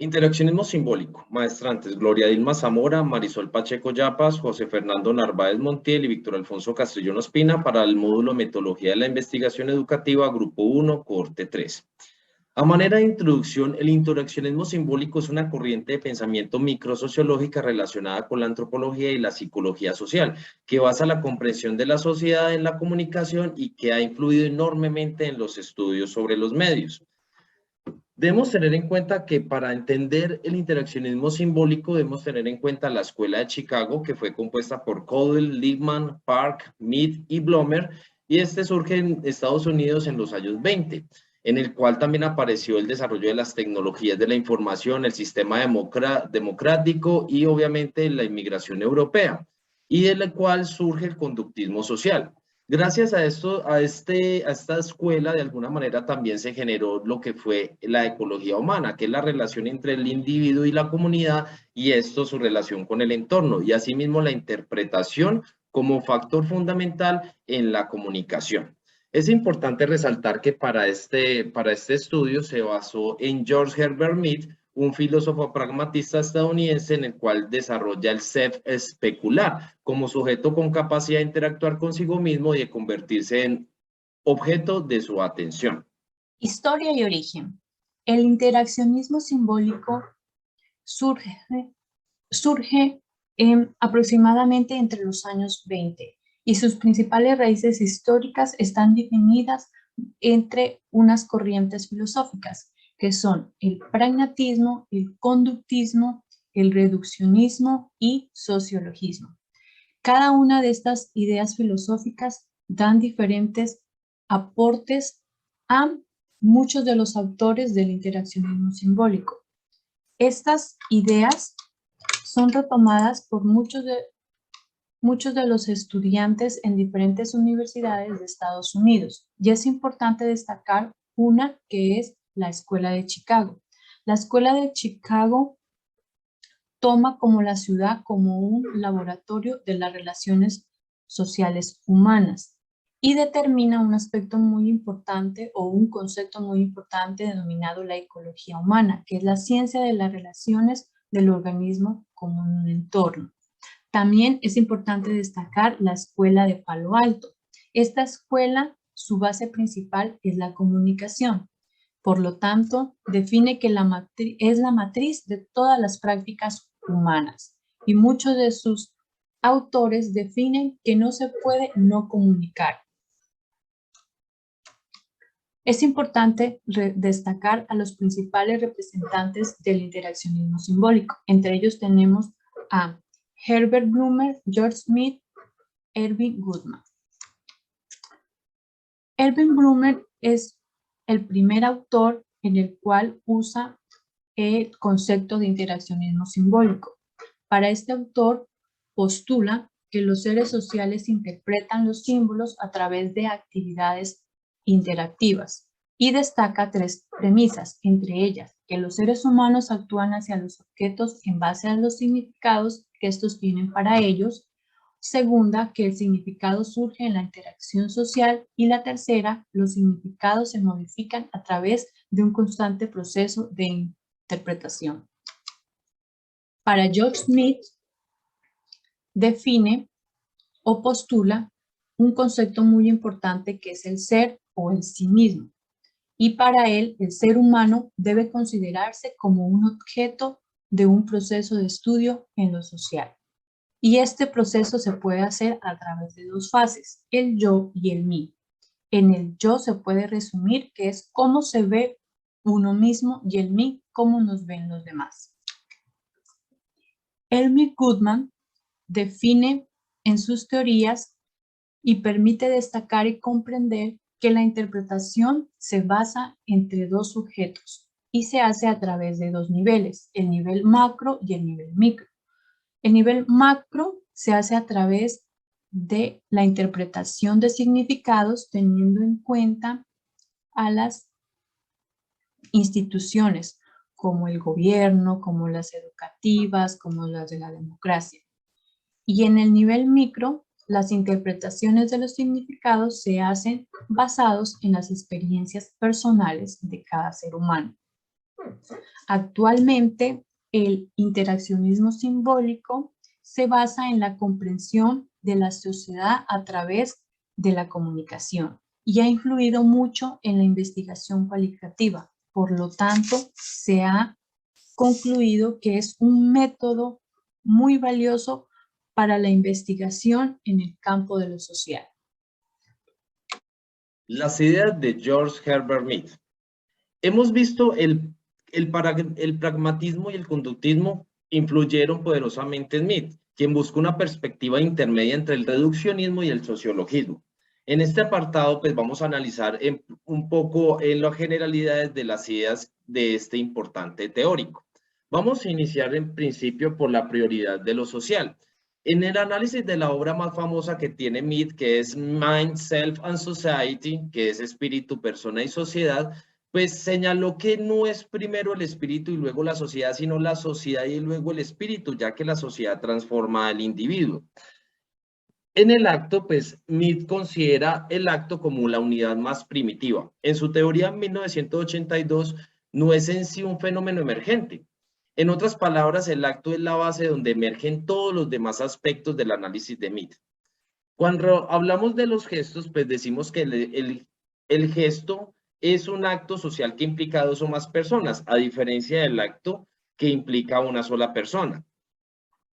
Interaccionismo simbólico. Maestrantes: Gloria Dilma Zamora, Marisol Pacheco Yapas, José Fernando Narváez Montiel y Víctor Alfonso Castrillón Ospina para el módulo Metodología de la Investigación Educativa, Grupo 1, Cohorte 3. A manera de introducción, el interaccionismo simbólico es una corriente de pensamiento microsociológica relacionada con la antropología y la psicología social, que basa la comprensión de la sociedad en la comunicación y que ha influido enormemente en los estudios sobre los medios. Debemos tener en cuenta que para entender el interaccionismo simbólico debemos tener en cuenta la Escuela de Chicago, que fue compuesta por Caudill, Lippmann, Park, Mead y Blomer, y este surge en Estados Unidos en los años 20, en el cual también apareció el desarrollo de las tecnologías de la información, el sistema democrático y obviamente la inmigración europea, y del cual surge el conductismo social. Gracias a esto, a esta escuela, de alguna manera también se generó lo que fue la ecología humana, que es la relación entre el individuo y la comunidad, y esto su relación con el entorno, y asimismo la interpretación como factor fundamental en la comunicación. Es importante resaltar que para este estudio se basó en George Herbert Mead, un filósofo pragmatista estadounidense en el cual desarrolla el ser especular como sujeto con capacidad de interactuar consigo mismo y de convertirse en objeto de su atención. Historia y origen. El interaccionismo simbólico surge aproximadamente entre los años 20 y sus principales raíces históricas están definidas entre unas corrientes filosóficas que son el pragmatismo, el conductismo, el reduccionismo y sociologismo. Cada una de estas ideas filosóficas dan diferentes aportes a muchos de los autores del interaccionismo simbólico. Estas ideas son retomadas por muchos de los estudiantes en diferentes universidades de Estados Unidos. Y es importante destacar una que es la Escuela de Chicago. La Escuela de Chicago toma como la ciudad como un laboratorio de las relaciones sociales humanas y determina un aspecto muy importante o un concepto muy importante denominado la ecología humana, que es la ciencia de las relaciones del organismo con un entorno. También es importante destacar la Escuela de Palo Alto. Esta escuela, su base principal es la comunicación. Por lo tanto, define que es la matriz de todas las prácticas humanas. Y muchos de sus autores definen que no se puede no comunicar. Es importante destacar a los principales representantes del interaccionismo simbólico. Entre ellos tenemos a Herbert Blumer, George Smith, Erving Goodman. Erving Blumer es el primer autor en el cual usa el concepto de interaccionismo simbólico. Para este autor postula que los seres sociales interpretan los símbolos a través de actividades interactivas y destaca tres premisas, entre ellas que los seres humanos actúan hacia los objetos en base a los significados que estos tienen para ellos. Segunda, que el significado surge en la interacción social. Y la tercera, los significados se modifican a través de un constante proceso de interpretación. Para George Smith, define o postula un concepto muy importante que es el ser o el sí mismo. Y para él, el ser humano debe considerarse como un objeto de un proceso de estudio en lo social. Y este proceso se puede hacer a través de dos fases, el yo y el mí. En el yo se puede resumir que es cómo se ve uno mismo y el mí, cómo nos ven los demás. Erving Goodman define en sus teorías y permite destacar y comprender que la interpretación se basa entre dos sujetos y se hace a través de dos niveles, el nivel macro y el nivel micro. El nivel macro se hace a través de la interpretación de significados teniendo en cuenta a las instituciones como el gobierno, como las educativas, como las de la democracia. Y en el nivel micro, las interpretaciones de los significados se hacen basados en las experiencias personales de cada ser humano. Actualmente, el interaccionismo simbólico se basa en la comprensión de la sociedad a través de la comunicación y ha influido mucho en la investigación cualitativa. Por lo tanto, se ha concluido que es un método muy valioso para la investigación en el campo de lo social. Las ideas de George Herbert Mead. Hemos visto el pragmatismo y el conductismo influyeron poderosamente en Mead, quien buscó una perspectiva intermedia entre el reduccionismo y el sociologismo. En este apartado, pues vamos a analizar un poco en las generalidades de las ideas de este importante teórico. Vamos a iniciar en principio por la prioridad de lo social. En el análisis de la obra más famosa que tiene Mead, que es Mind, Self and Society, que es Espíritu, Persona y Sociedad, pues señaló que no es primero el espíritu y luego la sociedad, sino la sociedad y luego el espíritu, ya que la sociedad transforma al individuo. En el acto, pues, Mead considera el acto como la unidad más primitiva. En su teoría, en 1982, no es en sí un fenómeno emergente. En otras palabras, el acto es la base donde emergen todos los demás aspectos del análisis de Mead. Cuando hablamos de los gestos, pues decimos que el gesto es un acto social que implica a dos o más personas, a diferencia del acto que implica a una sola persona.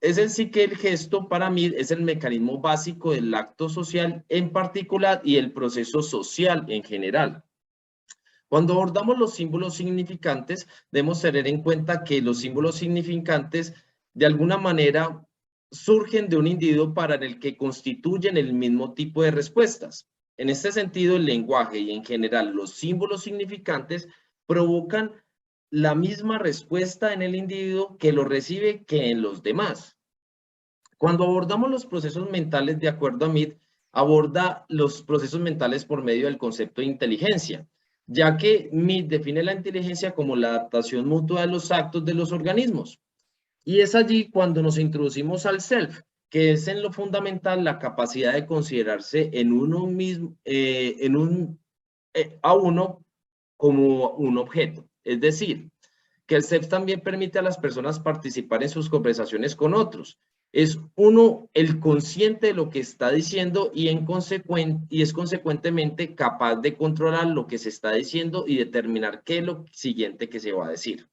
Es decir, que el gesto para mí es el mecanismo básico del acto social en particular y el proceso social en general. Cuando abordamos los símbolos significantes, debemos tener en cuenta que los símbolos significantes de alguna manera surgen de un individuo para el que constituyen el mismo tipo de respuestas. En este sentido, el lenguaje y en general los símbolos significantes provocan la misma respuesta en el individuo que lo recibe que en los demás. Cuando abordamos los procesos mentales, de acuerdo a Mead, aborda los procesos mentales por medio del concepto de inteligencia, ya que Mead define la inteligencia como la adaptación mutua de los actos de los organismos. Y es allí cuando nos introducimos al self, que es en lo fundamental la capacidad de considerarse en uno mismo, a uno como un objeto. Es decir, que el self también permite a las personas participar en sus conversaciones con otros. Es uno el consciente de lo que está diciendo y es consecuentemente capaz de controlar lo que se está diciendo y determinar qué es lo siguiente que se va a decir.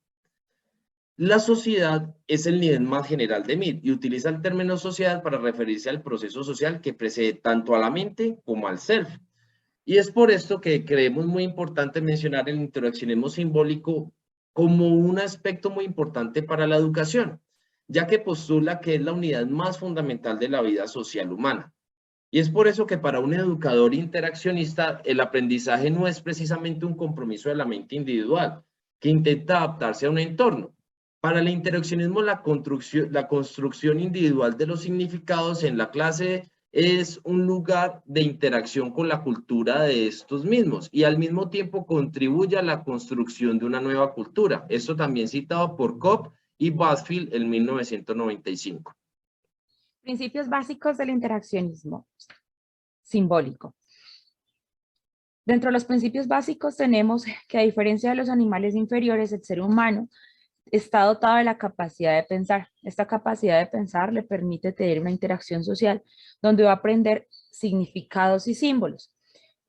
La sociedad es el nivel más general de Mead y utiliza el término sociedad para referirse al proceso social que precede tanto a la mente como al self. Y es por esto que creemos muy importante mencionar el interaccionismo simbólico como un aspecto muy importante para la educación, ya que postula que es la unidad más fundamental de la vida social humana. Y es por eso que para un educador interaccionista el aprendizaje no es precisamente un compromiso de la mente individual, que intenta adaptarse a un entorno. Para el interaccionismo la construcción individual de los significados en la clase es un lugar de interacción con la cultura de estos mismos y al mismo tiempo contribuye a la construcción de una nueva cultura. Esto también citado por Cobb y Busfield en 1995. Principios básicos del interaccionismo simbólico. Dentro de los principios básicos tenemos que, a diferencia de los animales inferiores, el ser humano está dotado de la capacidad de pensar. Esta capacidad de pensar le permite tener una interacción social donde va a aprender significados y símbolos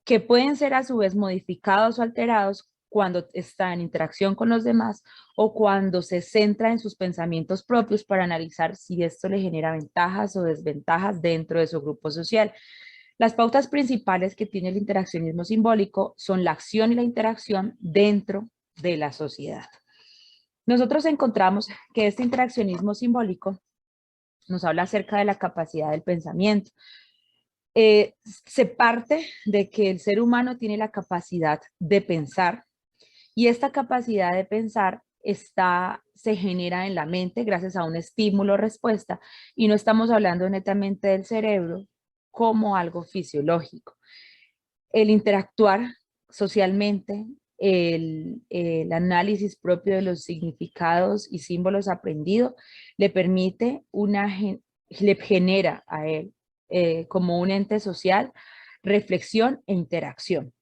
que pueden ser a su vez modificados o alterados cuando está en interacción con los demás o cuando se centra en sus pensamientos propios para analizar si esto le genera ventajas o desventajas dentro de su grupo social. Las pautas principales que tiene el interaccionismo simbólico son la acción y la interacción dentro de la sociedad. Nosotros encontramos que este interaccionismo simbólico nos habla acerca de la capacidad del pensamiento. Se parte de que el ser humano tiene la capacidad de pensar y esta capacidad de pensar se genera en la mente gracias a un estímulo-respuesta y no estamos hablando netamente del cerebro como algo fisiológico. El interactuar socialmente, el análisis propio de los significados y símbolos aprendidos le permite le genera a él como un ente social reflexión e interacción.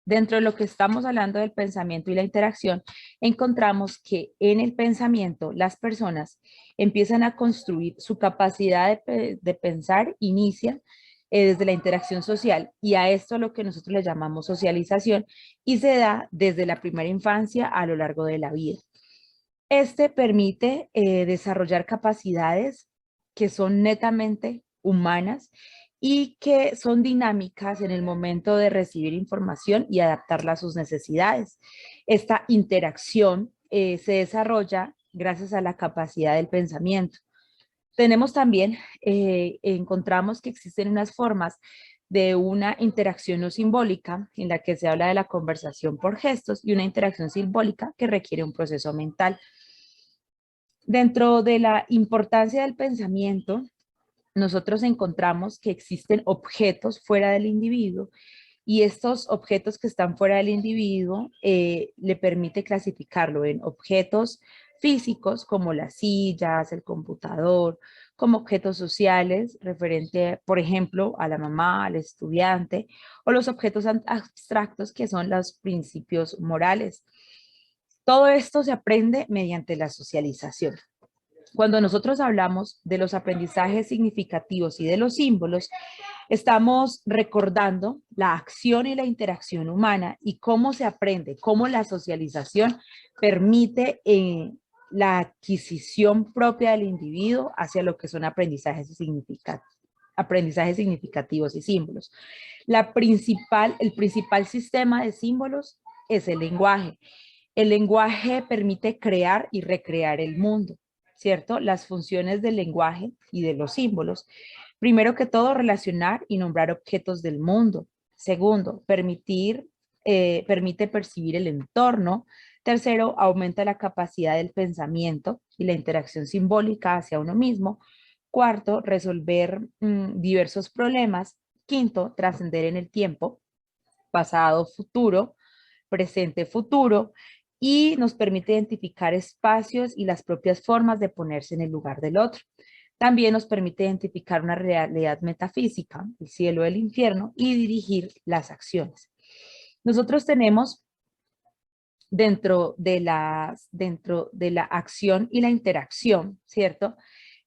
Dentro de lo que estamos hablando del pensamiento y la interacción, encontramos que en el pensamiento las personas empiezan a construir su capacidad de pensar, inicia desde la interacción social, y a esto lo que nosotros le llamamos socialización, y se da desde la primera infancia a lo largo de la vida. Este permite desarrollar capacidades que son netamente humanas y que son dinámicas en el momento de recibir información y adaptarla a sus necesidades. Esta interacción se desarrolla gracias a la capacidad del pensamiento. Tenemos también, encontramos que existen unas formas de una interacción no simbólica, en la que se habla de la conversación por gestos, y una interacción simbólica que requiere un proceso mental. Dentro de la importancia del pensamiento, nosotros encontramos que existen objetos fuera del individuo, y estos objetos que están fuera del individuo le permite clasificarlo en objetos físicos como las sillas, el computador, como objetos sociales referente, por ejemplo, a la mamá, al estudiante, o los objetos abstractos que son los principios morales. Todo esto se aprende mediante la socialización. Cuando nosotros hablamos de los aprendizajes significativos y de los símbolos, estamos recordando la acción y la interacción humana y cómo se aprende, cómo la socialización permite la adquisición propia del individuo hacia lo que son aprendizajes significativos y símbolos. El principal sistema de símbolos es el lenguaje. El lenguaje permite crear y recrear el mundo, ¿cierto? Las funciones del lenguaje y de los símbolos. Primero que todo, relacionar y nombrar objetos del mundo. Segundo, permite percibir el entorno. Tercero, aumenta la capacidad del pensamiento y la interacción simbólica hacia uno mismo. Cuarto, resolver diversos problemas. Quinto, trascender en el tiempo, pasado, futuro, presente, futuro, y nos permite identificar espacios y las propias formas de ponerse en el lugar del otro. También nos permite identificar una realidad metafísica, el cielo, el infierno, y dirigir las acciones. Nosotros tenemos dentro de la acción y la interacción, ¿cierto?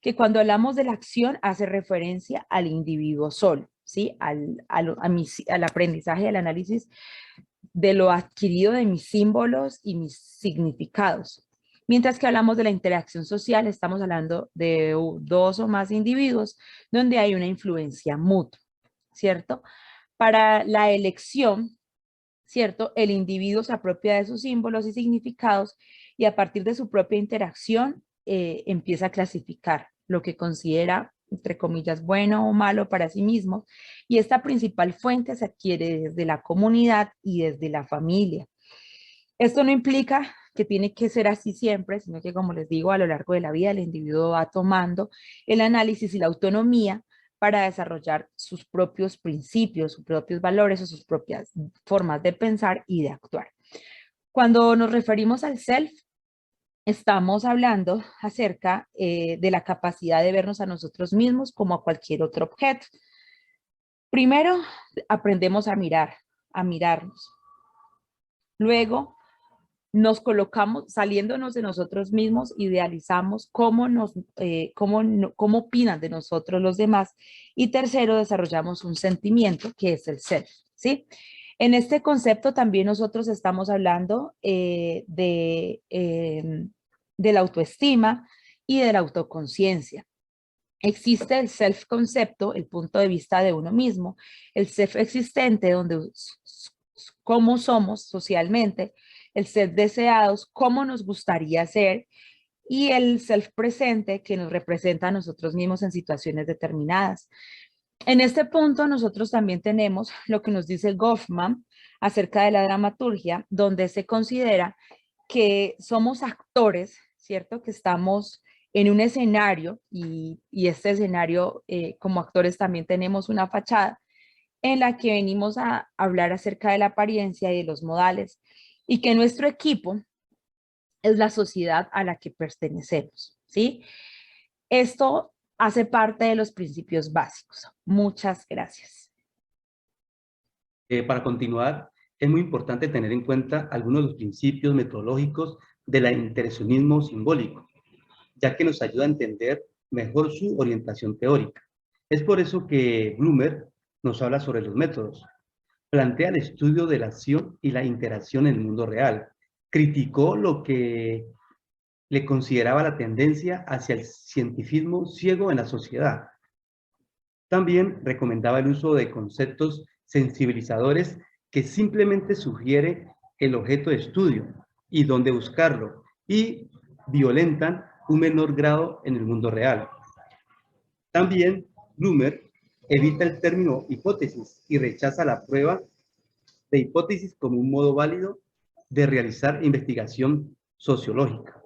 Que cuando hablamos de la acción hace referencia al individuo solo, ¿sí? Al aprendizaje, al análisis de lo adquirido de mis símbolos y mis significados. Mientras que hablamos de la interacción social, estamos hablando de dos o más individuos donde hay una influencia mutua, ¿cierto? Para la elección, ¿cierto? El individuo se apropia de sus símbolos y significados, y a partir de su propia interacción empieza a clasificar lo que considera, entre comillas, bueno o malo para sí mismo, y esta principal fuente se adquiere desde la comunidad y desde la familia. Esto no implica que tiene que ser así siempre, sino que, como les digo, a lo largo de la vida el individuo va tomando el análisis y la autonomía para desarrollar sus propios principios, sus propios valores o sus propias formas de pensar y de actuar. Cuando nos referimos al self, estamos hablando acerca de la capacidad de vernos a nosotros mismos como a cualquier otro objeto. Primero, aprendemos a mirarnos. Luego, nos colocamos, saliéndonos de nosotros mismos, idealizamos cómo opinan de nosotros los demás. Y tercero, desarrollamos un sentimiento que es el self, ¿sí? En este concepto también nosotros estamos hablando de la autoestima y de la autoconciencia. Existe el self-concepto, el punto de vista de uno mismo, el self-existente, donde cómo somos socialmente, el self-deseados, cómo nos gustaría ser, y el self-presente, que nos representa a nosotros mismos en situaciones determinadas. En este punto nosotros también tenemos lo que nos dice Goffman acerca de la dramaturgia, donde se considera que somos actores, ¿cierto? Que estamos en un escenario, y este escenario, como actores también tenemos una fachada en la que venimos a hablar acerca de la apariencia y de los modales, y que nuestro equipo es la sociedad a la que pertenecemos, ¿sí? Esto hace parte de los principios básicos. Muchas gracias. Para continuar, es muy importante tener en cuenta algunos de los principios metodológicos del interaccionismo simbólico, ya que nos ayuda a entender mejor su orientación teórica. Es por eso que Blumer nos habla sobre los métodos. Plantea el estudio de la acción y la interacción en el mundo real. Criticó lo que le consideraba la tendencia hacia el cientifismo ciego en la sociedad. También recomendaba el uso de conceptos sensibilizadores que simplemente sugiere el objeto de estudio y dónde buscarlo, y violentan un menor grado en el mundo real. También Blumer evita el término hipótesis y rechaza la prueba de hipótesis como un modo válido de realizar investigación sociológica.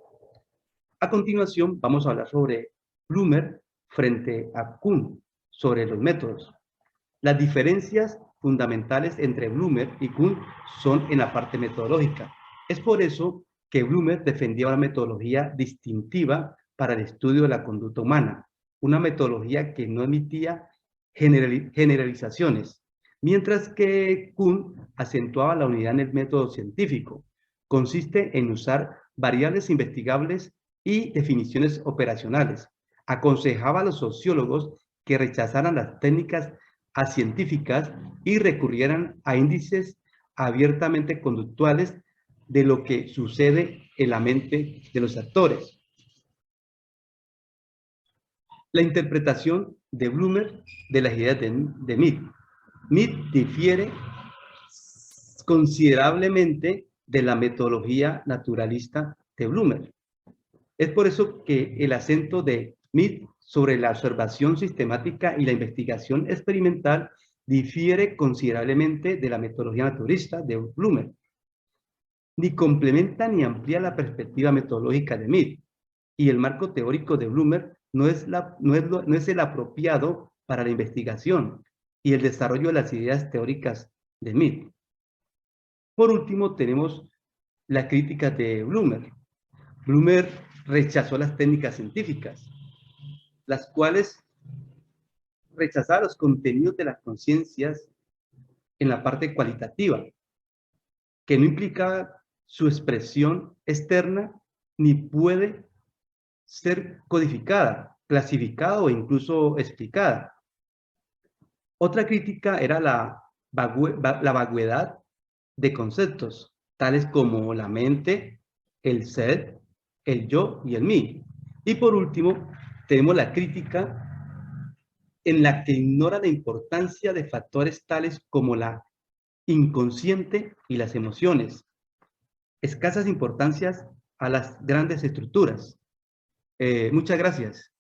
A continuación, vamos a hablar sobre Blumer frente a Kuhn, sobre los métodos. Las diferencias fundamentales entre Blumer y Kuhn son en la parte metodológica. Es por eso que Blumer defendía una metodología distintiva para el estudio de la conducta humana, una metodología que no emitía generalizaciones, mientras que Kuhn acentuaba la unidad en el método científico. Consiste en usar variables investigables y definiciones operacionales. Aconsejaba a los sociólogos que rechazaran las técnicas científicas y recurrieran a índices abiertamente conductuales de lo que sucede en la mente de los actores. La interpretación de Blumer de las ideas de Mead. Mead difiere considerablemente de la metodología naturalista de Blumer. Es por eso que el acento de Mead sobre la observación sistemática y la investigación experimental difiere considerablemente de la metodología naturalista de Blumer. Ni complementa ni amplía la perspectiva metodológica de Mead, y el marco teórico de Blumer no es el apropiado para la investigación y el desarrollo de las ideas teóricas de Mead. Por último, tenemos la crítica de Blumer. Blumer rechazó las técnicas científicas, las cuales rechazaban los contenidos de las conciencias en la parte cualitativa, que no implica su expresión externa ni puede ser codificada, clasificada o incluso explicada. Otra crítica era la vaguedad de conceptos, tales como la mente, el ser, el yo y el mí. Y por último, tenemos la crítica en la que ignora la importancia de factores tales como la inconsciente y las emociones, escasas importancias a las grandes estructuras. Muchas gracias.